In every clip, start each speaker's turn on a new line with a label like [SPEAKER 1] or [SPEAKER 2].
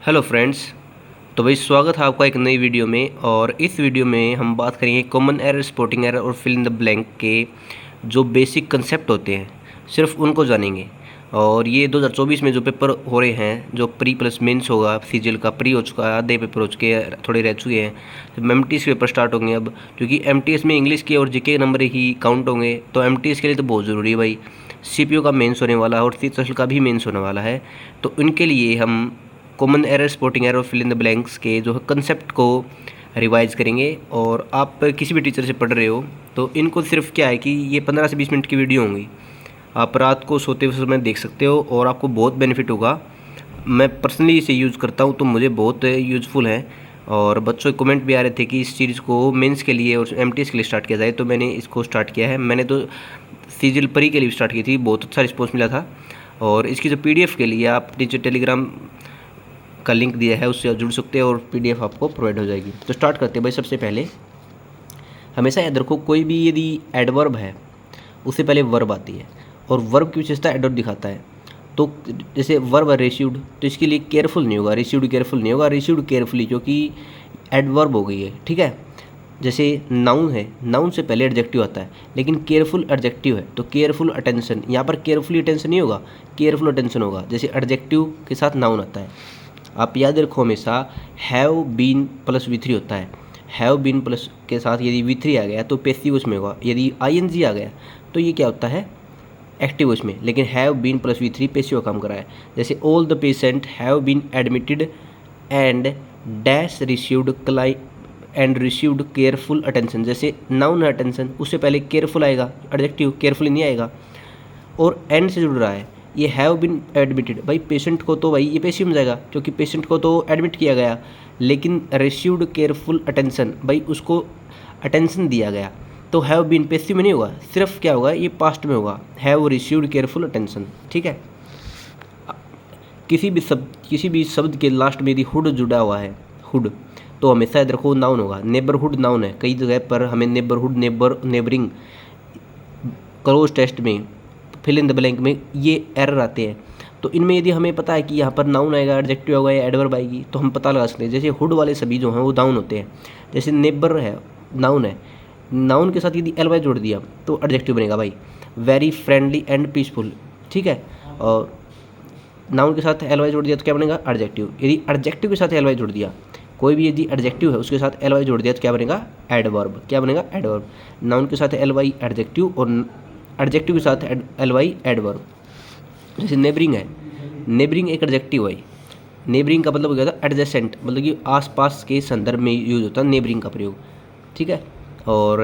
[SPEAKER 1] Hello friends. तो भाई स्वागत है आपका एक नई वीडियो में। और इस वीडियो में हम बात करेंगे कॉमन एरर, स्पॉटिंग एरर और फिल इन द ब्लैंक के जो बेसिक कंसेप्ट होते हैं, सिर्फ उनको जानेंगे। और ये 2024 में जो पेपर हो रहे हैं, जो प्री प्लस मेंस होगा, सीजीएल का प्री हो चुका है, आधे पेपर हो चुके हैं, थोड़े रह चुके हैं। तो एमटीएस के पेपर स्टार्ट होंगे अब, क्योंकि एमटीएस में इंग्लिश के और जीके के नंबर ही काउंट होंगे। तो एमटीएस के लिए तो बहुत ज़रूरी है भाई। सीपीयू का मेंस होने वाला है और सीएचएसएल का भी मेंस होने वाला है। तो इनके लिए हम कॉमन एरर, स्पॉटिंग एरर और फिल इन द ब्लैंक्स के जो कंसेप्ट को रिवाइज करेंगे। और आप किसी भी टीचर से पढ़ रहे हो तो इनको सिर्फ क्या है कि ये 15 से 20 मिनट की वीडियो होंगी, आप रात को सोते हुए समय देख सकते हो और आपको बहुत बेनिफिट होगा। मैं पर्सनली इसे यूज़ करता हूँ तो मुझे बहुत यूज़फुल है। और बच्चों के कमेंट भी आ रहे थे कि इस चीज़ को मेंस के लिए और एमटीएस के लिए स्टार्ट किया जाए, तो मैंने इसको स्टार्ट किया है। मैंने तो सीजीएल प्री के लिए स्टार्ट की थी, बहुत अच्छा रिस्पॉन्स मिला था। और इसकी जो पीडीएफ के लिए आप नीचे टेलीग्राम का लिंक दिया है, उससे आप जुड़ सकते हैं और पीडीएफ आपको प्रोवाइड हो जाएगी। तो स्टार्ट करते हैं भाई। सबसे पहले हमेशा याद रखो, कोई भी यदि एडवर्ब है उससे पहले वर्ब आती है, और वर्ब की विशेषता एडवर्ब दिखाता है। तो जैसे वर्ब है रिसीव्ड, तो इसके लिए केयरफुल नहीं होगा, रिसीव्ड केयरफुल नहीं होगा, रिसीव्ड केयरफुली, क्योंकि एडवर्ब हो गई है। ठीक है। जैसे नाउन है, नाउन से पहले एडजेक्टिव आता है, लेकिन केयरफुल एडजेक्टिव है तो केयरफुल अटेंशन, यहाँ पर केयरफुली अटेंशन नहीं होगा, केयरफुल अटेंशन होगा। जैसे एडजेक्टिव के साथ नाउन आता है, आप याद रखो हमेशा हैव बीन प्लस V3 होता है। हैव बीन प्लस के साथ यदि V3 आ गया तो पैसिव उसमें होगा, यदि ING आ गया तो ये क्या होता है, एक्टिव उसमें। लेकिन have been plus V3 passive काम करा है। जैसे all the patient have been admitted and dash received and received careful attention. जैसे नाउन है अटेंशन, उससे पहले केयरफुल आएगा, एडजेक्टिव केयरफुली नहीं आएगा। और एंड से जुड़ रहा है, ये हैव बीन एडमिटेड, भाई पेशेंट को तो भाई ये पैसिव में जाएगा, क्योंकि पेशेंट को तो एडमिट किया गया। लेकिन रिसीव्ड केयरफुल अटेंशन, भाई उसको अटेंशन दिया गया, तो हैव बीन पैसिव में नहीं होगा, सिर्फ क्या होगा, ये पास्ट में होगा, हैव रिसीव्ड केयरफुल अटेंशन। ठीक है। किसी भी शब्द के लास्ट में यदि हुड जुड़ा हुआ है, हुड, तो हमेशा याद रखो नाउन होगा। नेबरहुड नाउन है, कई जगह पर हमें नेबरहुड, नेबरिंग, क्लोज टेस्ट में, फिल इन द ब्लैंक में ये एरर आते हैं। तो इनमें यदि हमें पता है कि यहाँ पर नाउन आएगा, एडजेक्टिव होगा या एडवर्ब आएगी, तो हम पता लगा सकते हैं। जैसे हुड वाले सभी जो हैं वो नाउन होते हैं। जैसे नेबर है, नाउन है, नाउन के साथ यदि LY जोड़ दिया तो एडजेक्टिव बनेगा भाई, वेरी फ्रेंडली एंड पीसफुल। ठीक है। और नाउन के साथ LY जोड़ दिया तो क्या बनेगा, एडजेक्टिव। यदि एडजेक्टिव के साथ LY जोड़ दिया, कोई भी यदि एडजेक्टिव है उसके साथ LY जोड़ दिया तो क्या बनेगा, एडवर्ब। क्या बनेगा, एडवर्ब। नाउन के साथ LY एडजेक्टिव और एडजेक्टिव के साथ LY एडवर्ब। जैसे नेबरिंग है, नेबरिंग एक एडजेक्टिव है। नेबरिंग का मतलब हो गया था एडजेसेंट, मतलब कि आसपास के संदर्भ में यूज होता है नेबरिंग का प्रयोग। ठीक है। और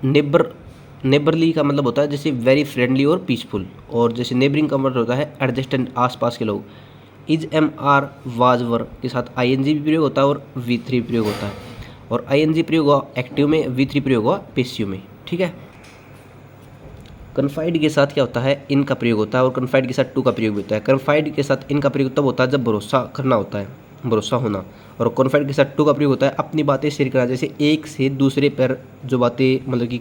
[SPEAKER 1] नेबरली का मतलब होता है जैसे वेरी फ्रेंडली और पीसफुल। और जैसे नेबरिंग का मतलब होता है एडजेस्टेंट, आसपास के लोग। इज MR वाज वर के साथ ING भी प्रयोग होता है और V3 प्रयोग होता है। और ING प्रयोग हुआ एक्टिव में, V3 प्रयोग हुआ पैसिव में। ठीक है। कन्फाइड के साथ क्या होता है, इन का प्रयोग होता है, और कन्फाइड के साथ टू का प्रयोग भी होता है। कन्फाइड के साथ इन का प्रयोग तब होता है जब भरोसा करना होता है, भरोसा होना। और कन्फाइड के साथ टू का प्रयोग होता है अपनी बातें शेयर करना। जैसे एक से दूसरे पर जो बातें मतलब कि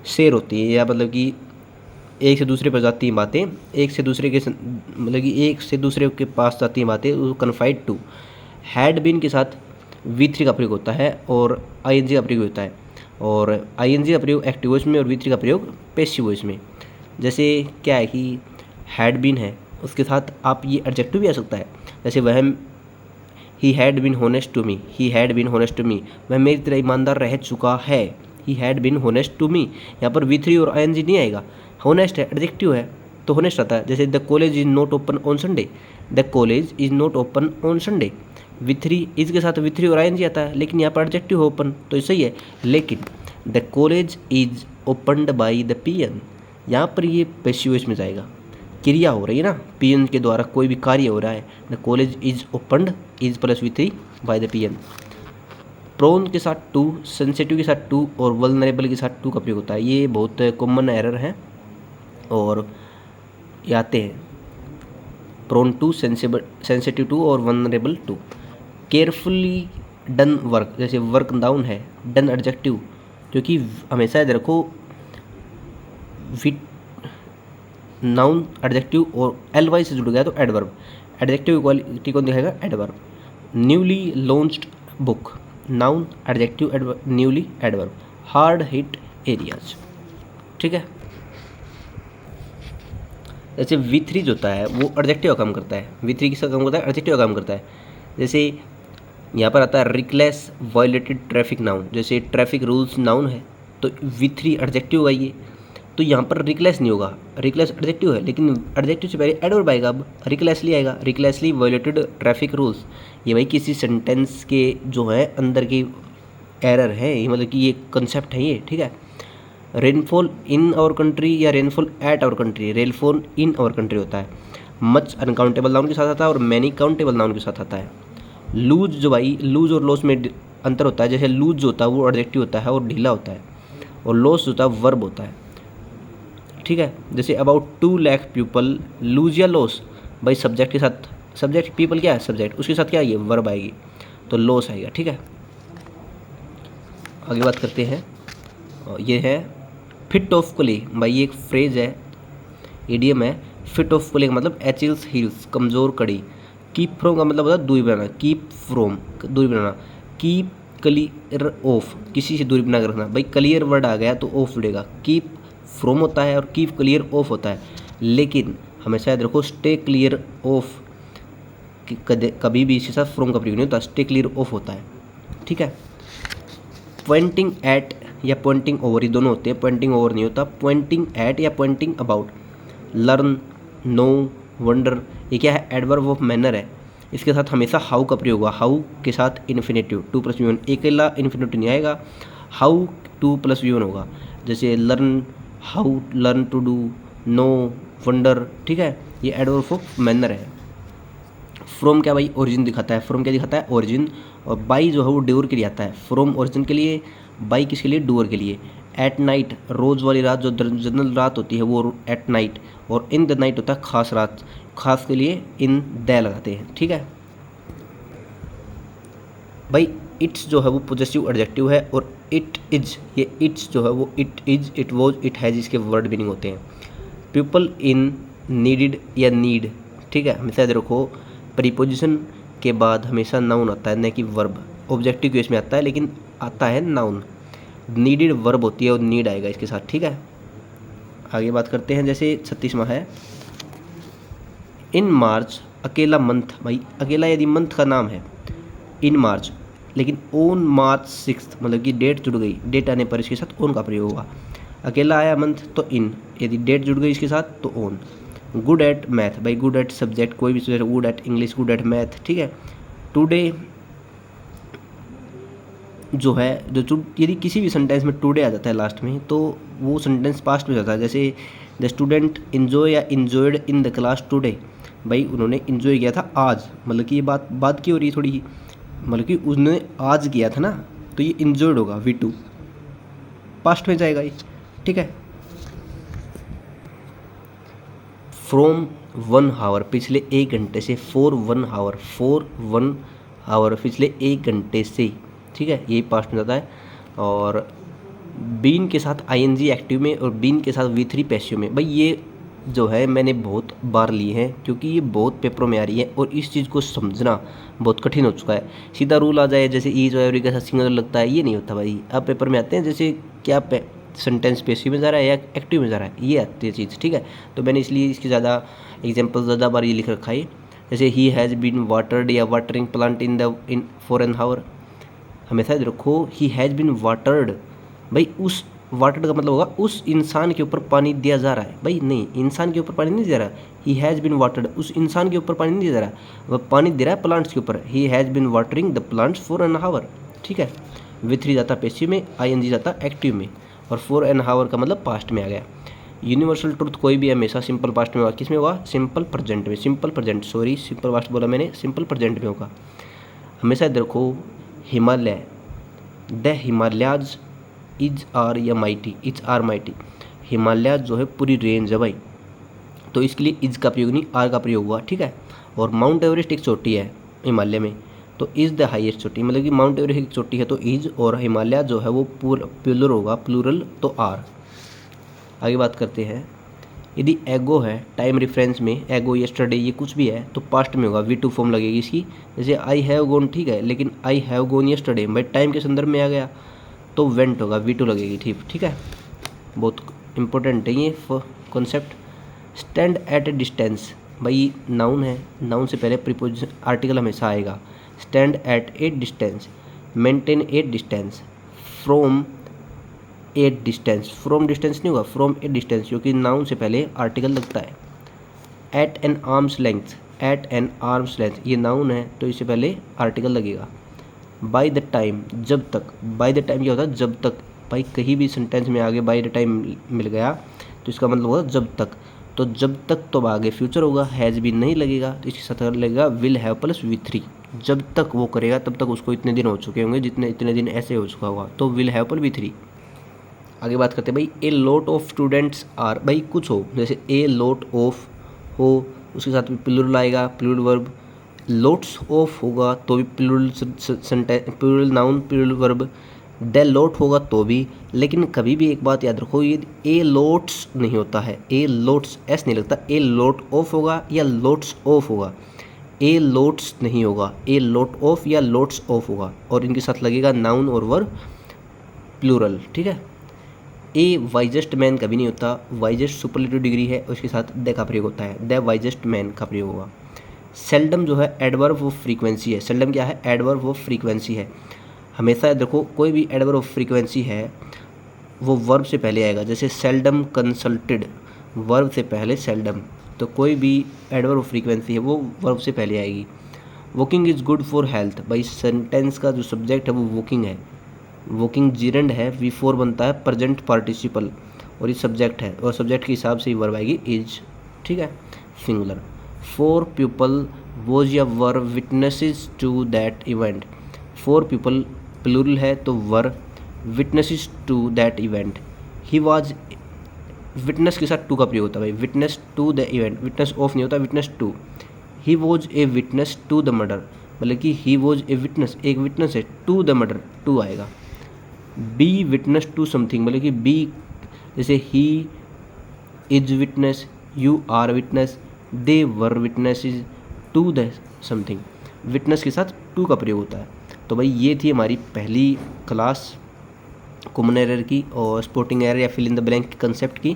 [SPEAKER 1] शेयर होती है, या मतलब कि एक से दूसरे पर जाती हैं बातें, एक से दूसरे के मतलब कि एक से दूसरे के पास जाती हैं बातें, वो कन्फाइड टू। हैड बीन के साथ V3 का प्रयोग होता है और ING का प्रयोग होता है। और ING का प्रयोग एक्टिव वॉइस में और V3 का प्रयोग पैसिव वॉइस में। जैसे क्या है कि हैड बीन है, उसके साथ आप ये एडजेक्टिव भी आ सकता है। जैसे वह he had been honest to me, he had been honest to me, वह मेरी तरह ईमानदार रह चुका है। He had been honest to me, यहाँ पर V3 और ING नहीं आएगा। होनेस्ट है, एडजेक्टिव है, तो होनेस्ट आता है। जैसे the college is not open on Sunday, the college is not open on Sunday, V3 is के साथ V3 और ING आता है, लेकिन यहाँ पर एडजेक्टिव ओपन, तो सही है। लेकिन the college is opened by the PN, यहाँ पर ये पैसिव वॉइस में जाएगा, क्रिया हो रही है ना, PN के द्वारा कोई भी कार्य हो रहा है। The college is opened, is plus V3 by the PN। Prone के साथ टू, सेंसिटिव के साथ टू और वल्नरेबल के साथ टू का प्रयोग होता है। ये बहुत कॉमन एरर है और ये आते हैं, प्रोन टू, सेंसिटिव टू और vulnerable to. Carefully done work, जैसे वर्क नाउन है, डन एडजेक्टिव, क्योंकि हमेशा याद रखो नाउन एडजेक्टिव और LY से जुड़ गया तो एडवर्ब। एडजेक्टिव इक्वालिटी कौन दिखाएगा? Adverb. Newly launched book, noun, adjective newly adverb. Hard hit areas, ठीक है। जैसे V3 जो होता है वो एडजेक्टिव का काम करता है। V3 किसका काम करता है? एडजेक्टिव का काम करता है। जैसे यहाँ पर आता है रिकलेस वायलेटेड ट्रैफिक, नाउन। जैसे ट्रैफिक रूल्स नाउन है तो V3 एडजेक्टिव होगा ये, तो यहाँ पर रिकलेस नहीं होगा, रिकलेस एडजेक्टिव है, लेकिन एडजेक्टिव से पहले एडवर्ब आएगा। अब रिकलेसली आएगा, रिकलेसली वायलेटेड ट्रैफिक रूल्स। ये भाई किसी सेंटेंस के जो है अंदर की एरर है, ये मतलब कि ये कंसेप्ट है ये, ठीक है। रेनफॉल इन आवर कंट्री या rainfall at our country, rainfall in our country होता है। मच अनकाउंटेबल नाउन के साथ आता है और मैनी काउंटेबल नाउन के साथ आता है। लूज जो भाई, लूज और लॉस में अंतर होता है। जैसे लूज जो होता है वो एडजेक्टिव होता है और ढीला होता है, और लॉस जो होता है वर्ब होता है, ठीक है। जैसे अबाउट 2 लाख पीपल, लूज या लॉस, भाई सब्जेक्ट के साथ, सब्जेक्ट पीपल क्या है? सब्जेक्ट, उसके साथ क्या आएगी? वर्ब आएगी, तो लॉस आएगा, ठीक है। आगे बात करते हैं, ये है फिट ऑफ क्ले। भाई ये एक फ्रेज है, इडियम है। फिट ऑफ क्ले का मतलब एचिल्स हील्स, कमज़ोर कड़ी। कीप फ्रॉम का मतलब होता है दूरी बनाना, कीप फ्रॉम दूरी बनाना। कीप क्लियर ऑफ, किसी से दूरी बना कर रखना। भाई क्लियर वर्ड आ गया तो ऑफ जुड़ेगा। कीप फ्रॉम होता है और कीप क्लियर ऑफ होता है, लेकिन हमेशा याद रखो स्टे क्लियर ऑफ कभी भी इसके साथ फ्रॉम का प्रयोग नहीं होता, स्टे क्लियर ऑफ होता है, ठीक है। पॉइंटिंग एट या पॉइंटिंग ओवर, ये दोनों होते हैं, पॉइंटिंग ओवर नहीं होता। पॉइंटिंग एट या pointing about. Learn, know, wonder, ये क्या है? एडवर्ब ऑफ मैनर है। इसके साथ हमेशा हाउ का प्रयोग होगा, हाउ के साथ इन्फिनेटिव 2 + V1, अकेला इन्फिनेटिव नहीं आएगा, हाउ 2 + V1 होगा। जैसे learn, how learn to do, know, wonder, ठीक है, ये एडवर्ब ऑफ मैनर है। फ्रॉम क्या भाई? ओरिजिन दिखाता है। फ्रॉम क्या दिखाता है? ओरिजिन। और बाई जो है वो डूअर के लिए आता है। फ्रॉम ओरिजिन के लिए, बाई किसके लिए? डूअर के लिए। एट नाइट, रोज़ वाली रात, जो जनरल रात होती है वो एट नाइट। और इन द नाइट होता है खास रात, खास के लिए इन द लगाते हैं, ठीक है भाई। इट्स जो है वो पॉजेसिव एडजेक्टिव है, और इट इज, ये इट्स जो है वो it is, it was, it has, इसके वर्ड मीनिंग होते हैं। पीपल इन नीडेड या नीड, ठीक है, हमेशा याद रखो प्रीपोजिशन के बाद हमेशा नाउन आता है, न कि वर्ब। ऑब्जेक्टिव केस में आता है लेकिन आता है नाउन। नीडेड वर्ब होती है और नीड आएगा इसके साथ, ठीक है। आगे बात करते हैं, जैसे 36वां है इन मार्च, अकेला मंथ। भाई अकेला यदि मंथ का नाम है इन मार्च, लेकिन ऑन मार्च 6 मतलब कि डेट जुड़ गई, डेट आने पर इसके साथ ऑन का प्रयोग होगा। अकेला आया मंथ तो इन, यदि डेट जुड़ गई इसके साथ तो ऑन। गुड एट मैथ, भाई गुड एट सब्जेक्ट, कोई भी subject, good at English, good at math, ठीक है। टुडे जो है, जो यदि किसी भी सेंटेंस में टुडे आ जाता है लास्ट में तो वो सेंटेंस पास्ट में जाता है। जैसे द स्टूडेंट इन्जॉय या enjoyed in the class today, भाई उन्होंने इन्जॉय किया था आज, मतलब कि ये बात की हो रही है थोड़ी, मतलब कि उसने आज किया था ना, तो ये इन्जॉयड होगा, V2 पास्ट में जाएगा ये, ठीक है। फ्रॉम 1 आवर, पिछले 1 घंटे से। फॉर 1 आवर, फॉर 1 आवर, पिछले 1 घंटे से, ठीक है, यही पास्ट में जाता है। और बीन के साथ ING एक्टिव में, और बीन के साथ V3 पैसिव में। भाई ये जो है मैंने बहुत बार लिए हैं, क्योंकि ये बहुत पेपरों में आ रही है और इस चीज़ को समझना बहुत कठिन हो चुका है। सीधा रूल आ जाए जैसे ईज और एवरी के साथ सिंगल लगता है, ये नहीं होता भाई। अब पेपर में आते हैं जैसे क्या सेंटेंस पैसिव में जा रहा है या एक्टिव में जा रहा है, ये आती है चीज़, ठीक है। तो मैंने इसलिए इसकी ज़्यादा एग्जाम्पल ज़्यादा बार ये लिख रखा है। जैसे ही हैज़ बीन वाटर्ड या watering plant in for an our, हमेशा याद रखो ही हैज़ बीन वाटर्ड, भाई उस वाटर्ड का मतलब होगा उस इंसान के ऊपर पानी दिया जा रहा है। भाई नहीं, इंसान के ऊपर पानी नहीं दिया रहा, ही हैज़ बीन वाटर्ड, उस इंसान के ऊपर पानी नहीं दिया जा रहा, वह पानी दे रहा है प्लांट्स के ऊपर। He has been watering the plants for an hour, ठीक है। V3 जाता पैसिव में, ING जाता एक्टिव में, और फॉर एन आवर का मतलब पास्ट में आ गया। यूनिवर्सल ट्रुथ कोई भी हमेशा सिंपल पास्ट में होगा, किस में होगा? सिंपल प्रेजेंट में, simple present, sorry simple past बोला मैंने, सिंपल प्रेजेंट में होगा। हमेशा देखो Himalaya, the Himalayas is are या mighty, is are mighty, Himalaya जो है पूरी रेंज है भाई, तो इसके लिए इज का प्रयोग नहीं आर का प्रयोग हुआ, ठीक है। और माउंट एवरेस्ट एक चोटी है हिमालय में, तो इज़ द हाईएस्ट चोटी, मतलब कि माउंट एवरेस्ट एक चोटी है तो इज, और हिमालय जो है वो प्लूरल होगा, प्लूरल तो आर। आगे बात करते हैं, यदि एगो है टाइम रेफरेंस में, एगो, यस्टरडे, ये कुछ भी है तो पास्ट में होगा, V2 फॉर्म लगेगी इसकी। जैसे आई हैव गोन, ठीक है, लेकिन आई हैव गोन यस्टरडे भाई टाइम के संदर्भ में आ गया तो वेंट होगा, V2 लगेगी। ठीक है, बहुत इंपॉर्टेंट है ये concept. Stand at a distance, भाई नाउन है, नाउन से पहले प्रीपोजिशन आर्टिकल हमेशा आएगा। Stand at a distance, maintain a distance, from a distance, from distance नहीं होगा, फ्रॉम ए डिस्टेंस, क्योंकि नाउन से पहले आर्टिकल लगता है। At an arm's length, at an arm's length, ये नाउन है तो इससे पहले आर्टिकल लगेगा। बाय द टाइम, जब तक, बाय द टाइम क्या होता है, जब तक। भाई कहीं भी सेंटेंस में आगे बाय द टाइम मिल गया तो इसका मतलब होगा जब तक, तो जब तक तो आगे फ्यूचर होगा, हैज़ भी नहीं लगेगा तो इसके साथ लगेगा विल हैव प्लस V3। जब तक वो करेगा तब तक उसको इतने दिन हो चुके होंगे, जितने इतने दिन ऐसे हो चुका होगा, तो विल हैव पर V3। आगे बात करते हैं भाई, a lot of students are, भाई कुछ हो, जैसे ए लॉट ऑफ हो उसके साथ भी प्लूरल आएगा, प्लूरल वर्ब। लॉट्स ऑफ होगा तो भी plural sentence, plural noun, plural verb. The lot होगा तो भी, लेकिन कभी भी एक बात याद रखो, ये ए लॉट्स नहीं होता है, ए लॉट्स एस नहीं लगता, ए लॉट ऑफ होगा या लॉट्स ऑफ होगा, ए लॉट्स नहीं होगा, ए लॉट ऑफ या लॉट्स ऑफ होगा, और इनके साथ लगेगा नाउन और वर्ब प्लूरल। ठीक है, ए वाइजेस्ट मैन कभी नहीं होता, वाइजेस्ट सुपरलेटिव डिग्री है, उसके साथ द का प्रयोग होता है, द वाइजेस्ट मैन का प्रयोग होगा। सेल्डम जो है एडवर्ब ऑफ फ्रीक्वेंसी है, सेल्डम क्या है, एडवर्ब ऑफ फ्रीक्वेंसी है। हमेशा देखो कोई भी एडवर्ब ऑफ फ्रीक्वेंसी है वो वर्ब से पहले आएगा, जैसे सेल्डम कंसल्टेड, वर्ब से पहले सेल्डम, तो कोई भी एडवर्ब ऑफ फ्रीक्वेंसी है वो वर्ब से पहले आएगी। Walking is good for health, भाई सेंटेंस का जो सब्जेक्ट है वो वॉकिंग है, वॉकिंग जीरेंड है, V4 बनता है प्रेजेंट पार्टिसिपल, और ये सब्जेक्ट है और सब्जेक्ट के हिसाब से ही वर्ब आएगी इज। ठीक है, सिंगुलर। 4 पीपल वॉज या were witnesses to that event, 4 people plural है तो were, witnesses to that event. He was, witness के साथ टू का प्रयोग होता है भाई, witness to the event, witness of नहीं होता, witness to. He was a witness to the murder, मतलब कि ही वॉज ए विटनेस, एक विटनेस है, टू द मर्डर, टू आएगा। बी विटनेस टू समथिंग, मतलब कि बी, जैसे he is witness, you are witness, they were witnesses to the something, witness के साथ टू का प्रयोग होता है। तो भाई ये थी हमारी पहली क्लास कॉमन एरर की और स्पोर्टिंग एरर या फिल इन द ब्लैंक की कंसेप्ट की,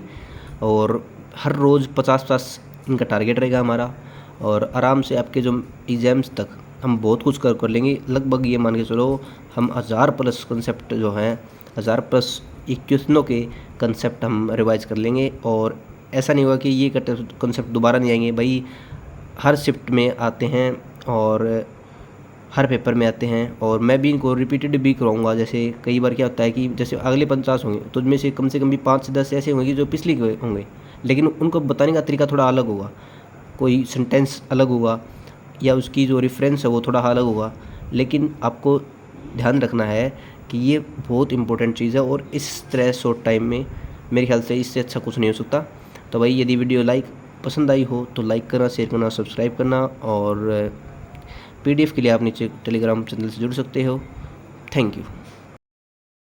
[SPEAKER 1] और हर रोज़ 50-50 इनका टारगेट रहेगा हमारा, और आराम से आपके जो एग्ज़ाम्स तक हम बहुत कुछ कर लेंगे। लगभग ये मान के चलो हम 1000+ कंसेप्ट जो हैं, 1000+ क्वेश्चनों के कंसेप्ट हम रिवाइज कर लेंगे, और ऐसा नहीं होगा कि ये कंसेप्ट दोबारा नहीं आएंगे भाई, हर शिफ्ट में आते हैं और हर पेपर में आते हैं, और मैं भी इनको रिपीटेड भी कराऊंगा। जैसे कई बार क्या होता है कि जैसे अगले 50 होंगे तो उनमें से कम भी 5 से 10 ऐसे होंगे जो पिछले होंगे, लेकिन उनको बताने का तरीका थोड़ा अलग होगा, कोई सेंटेंस अलग होगा या उसकी जो रेफरेंस है वो थोड़ा अलग होगा, लेकिन आपको ध्यान रखना है कि ये बहुत इंपॉर्टेंट चीज़ है, और इस तरह शॉर्ट टाइम में मेरे ख्याल से इससे अच्छा कुछ नहीं हो सकता। तो भाई यदि वीडियो पसंद आई हो तो लाइक करना, शेयर करना, सब्सक्राइब करना, और PDF के लिए आप नीचे टेलीग्राम चैनल से जुड़ सकते हो। Thank you.